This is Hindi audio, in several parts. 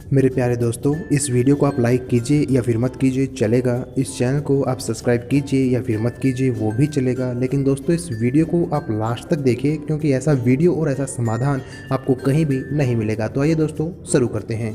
मेरे प्यारे दोस्तों, इस वीडियो को आप लाइक कीजिए या फिर मत कीजिए चलेगा। इस चैनल को आप सब्सक्राइब कीजिए या फिर मत कीजिए वो भी चलेगा। लेकिन दोस्तों, इस वीडियो को आप लास्ट तक देखिए क्योंकि ऐसा वीडियो और ऐसा समाधान आपको कहीं भी नहीं मिलेगा। तो आइए दोस्तों, शुरू करते हैं।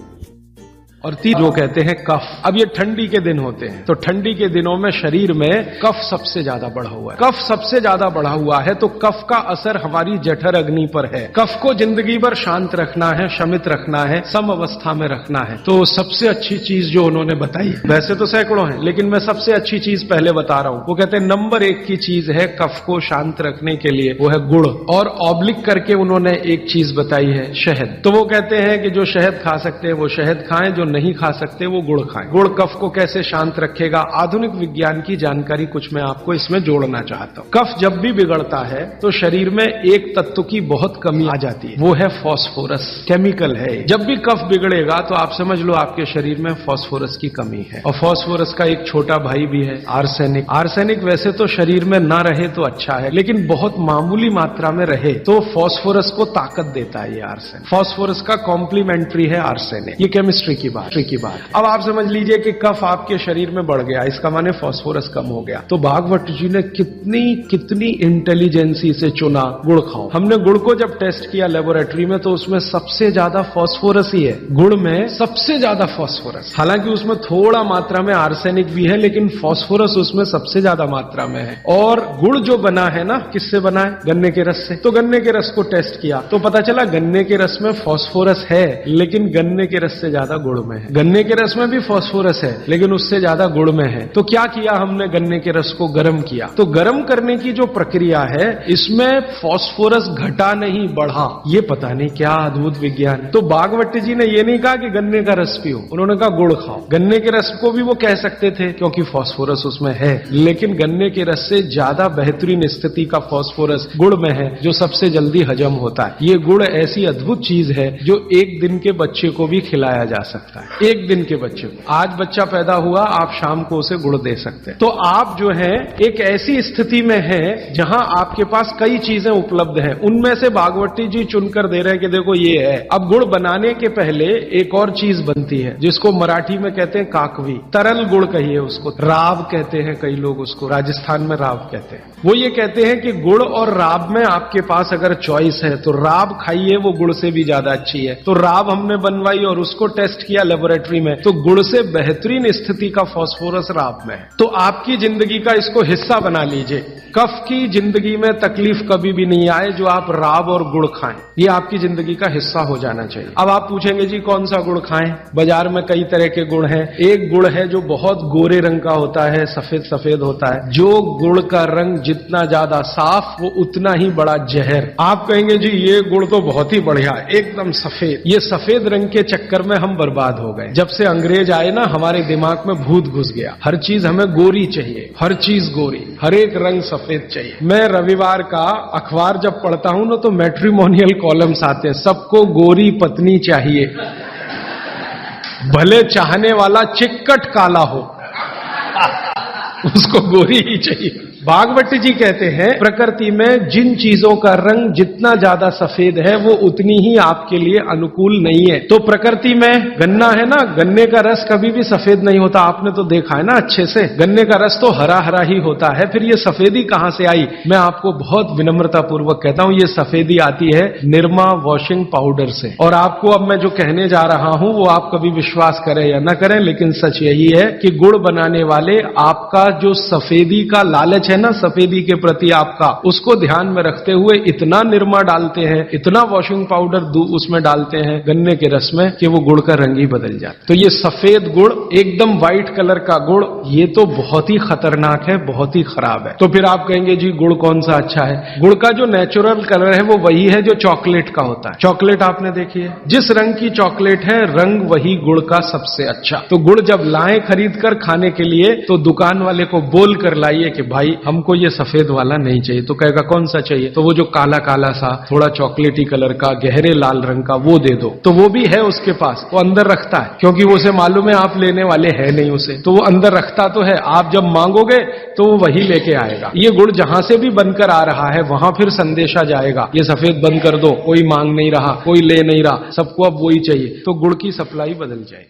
और जो कहते हैं कफ। अब ये ठंडी के दिन होते हैं, तो ठंडी के दिनों में शरीर में कफ सबसे ज्यादा बढ़ा हुआ है। कफ सबसे ज्यादा बढ़ा हुआ है तो कफ का असर हमारी जठर अग्नि पर है। कफ को जिंदगी भर शांत रखना है, शमित रखना है, सम अवस्था में रखना है। तो सबसे अच्छी चीज जो उन्होंने बताई, वैसे तो सैकड़ों हैं लेकिन मैं सबसे अच्छी चीज पहले बता रहा हूं। वो कहते हैं नंबर 1 की चीज है कफ को शांत रखने के लिए, वो है गुड़। और ऑब्लिक करके उन्होंने एक चीज बताई है, शहद। तो वो कहते हैं कि जो शहद खा सकते हैं वो शहद खाएं, जो नहीं खा सकते वो गुड़ खाएं। गुड़ कफ को कैसे शांत रखेगा, आधुनिक विज्ञान की जानकारी कुछ मैं आपको इसमें जोड़ना चाहता हूं। कफ जब भी बिगड़ता है तो शरीर में एक तत्व की बहुत कमी आ जाती है, वो है फास्फोरस। केमिकल है। जब भी कफ बिगड़ेगा तो आप समझ लो आपके शरीर में फास्फोरस की कमी है। और फास्फोरस का एक छोटा भाई भी है, आर्सेनिक। आर्सेनिक वैसे तो शरीर में ना रहे तो अच्छा है, लेकिन बहुत मामूली मात्रा में रहे तो फास्फोरस को ताकत देता है ये आर्सेनिक। फास्फोरस का कॉम्प्लीमेंट्री है आर्सेनिक। ये केमिस्ट्री की बात। अब आप समझ लीजिए कि कफ आपके शरीर में बढ़ गया, इसका माने फास्फोरस कम हो गया। तो भागवत जी ने कितनी इंटेलिजेंसी से चुना, गुड़ खाओ। हमने गुड़ को जब टेस्ट किया लेबोरेटरी में तो उसमें सबसे ज्यादा फास्फोरस ही है। गुड़ में सबसे ज्यादा फास्फोरस, हालांकि उसमें थोड़ा मात्रा में आर्सेनिक भी है लेकिन फास्फोरस उसमें सबसे ज्यादा मात्रा में है। और गुड़ जो बना है ना, किससे बना है? गन्ने के रस से। तो गन्ने के रस को टेस्ट किया तो पता चला गन्ने के रस में फास्फोरस है लेकिन गन्ने के रस से ज्यादा गुड़ में है। गन्ने के रस में भी फास्फोरस है लेकिन उससे ज्यादा गुड़ में है। तो क्या किया हमने? गन्ने के रस को गर्म किया। तो गर्म करने की जो प्रक्रिया है इसमें फास्फोरस घटा नहीं बढ़ा। ये पता नहीं क्या अद्भुत विज्ञान। तो भागवत जी ने ये नहीं कहा कि गन्ने का रस पियो, उन्होंने कहा गुड़ खाओ। गन्ने के रस को भी वो कह सकते थे क्योंकि फास्फोरस उसमें है, लेकिन गन्ने के रस से ज्यादा बेहतरीन स्थिति का फास्फोरस गुड़ में है जो सबसे जल्दी हजम होता है। ये गुड़ ऐसी अद्भुत चीज है जो 1 दिन के बच्चे को भी खिलाया जा सकता है। 1 दिन के बच्चे को, आज बच्चा पैदा हुआ, आप शाम को उसे गुड़ दे सकते हैं। तो आप जो है एक ऐसी स्थिति में है जहां आपके पास कई चीजें उपलब्ध हैं, उनमें से भागवती जी चुनकर दे रहे हैं कि देखो ये है। अब गुड़ बनाने के पहले एक और चीज बनती है जिसको मराठी में कहते हैं काकवी, तरल गुड़ कहिए उसको, राब कहते हैं कई लोग उसको, राजस्थान में राब कहते हैं। वो ये कहते हैं कि गुड़ और राब में आपके पास अगर चॉइस है तो राब खाइए, वो गुड़ से भी ज्यादा अच्छी है। तो राब हमने बनवाई और उसको टेस्ट किया लेबोरेटरी में, तो गुड़ से बेहतरीन स्थिति का फास्फोरस राब में है। तो आपकी जिंदगी का इसको हिस्सा बना लीजिए। कफ की जिंदगी में तकलीफ कभी भी नहीं आए जो आप राब और गुड़ खाएं, ये आपकी जिंदगी का हिस्सा हो जाना चाहिए। अब आप पूछेंगे जी कौन सा गुड़ खाएं? बाजार में कई तरह के गुड़ हैं। एक गुड़ है जो बहुत गोरे रंग का होता है, सफेद सफेद होता है। जो गुड़ का रंग जितना ज्यादा साफ वो उतना ही बड़ा जहर। आप कहेंगे जी ये गुड़ तो बहुत ही बढ़िया, एकदम सफेद। ये सफेद रंग के चक्कर में हम बर्बाद हो गए। जब से अंग्रेज आए ना, हमारे दिमाग में भूत घुस गया। हर चीज हमें गोरी चाहिए, हर चीज गोरी, हर एक रंग सफेद चाहिए। मैं रविवार का अखबार जब पढ़ता हूं ना तो मैट्रिमोनियल कॉलम्स आते हैं, सबको गोरी पत्नी चाहिए, भले चाहने वाला चिक्कट काला हो उसको गोरी ही चाहिए। भागवत जी कहते हैं प्रकृति में जिन चीजों का रंग जितना ज्यादा सफेद है वो उतनी ही आपके लिए अनुकूल नहीं है। तो प्रकृति में गन्ना है ना, गन्ने का रस कभी भी सफेद नहीं होता, आपने तो देखा है ना अच्छे से। गन्ने का रस तो हरा हरा ही होता है। फिर ये सफेदी कहां से आई? मैं आपको बहुत विनम्रता पूर्वक कहता हूं, ये सफेदी आती है निरमा वॉशिंग पाउडर से। और आपको अब मैं जो कहने जा रहा हूं वो आप कभी विश्वास करें या ना करें, लेकिन सच यही है कि गुड़ बनाने वाले आपका जो सफेदी का लालच है ना सफेदी के प्रति आपका, उसको ध्यान में रखते हुए इतना निरमा डालते हैं, इतना वॉशिंग पाउडर उसमें डालते हैं गन्ने के रस में कि वो गुड़ का रंग ही बदल जाता। तो ये सफेद गुड़, एकदम व्हाइट कलर का गुड़, ये तो बहुत ही खतरनाक है, बहुत ही खराब है। तो फिर आप कहेंगे जी गुड़ कौन सा अच्छा है? गुड़ का जो नेचुरल कलर है वो वही है जो चॉकलेट का होता है। चॉकलेट आपने देखी है, जिस रंग की चॉकलेट है रंग वही गुड़ का सबसे अच्छा। तो गुड़ जब लाएं खरीद कर खाने के लिए तो दुकान वाले को बोल कर लाइए कि भाई हमको ये सफेद वाला नहीं चाहिए। तो कहेगा कौन सा चाहिए? तो वो जो काला काला सा थोड़ा चॉकलेटी कलर का गहरे लाल रंग का वो दे दो। तो वो भी है उसके पास, वो अंदर रखता है, क्योंकि वो उसे मालूम है आप लेने वाले है नहीं उसे, तो वो अंदर रखता तो है। आप जब मांगोगे तो वो वही लेके आएगा। ये गुड़ जहां से भी बनकर आ रहा है वहां फिर संदेशा जाएगा, ये सफेद बंद कर दो, कोई मांग नहीं रहा, कोई ले नहीं रहा, सबको अब वही चाहिए, तो गुड़ की सप्लाई बदल जाए।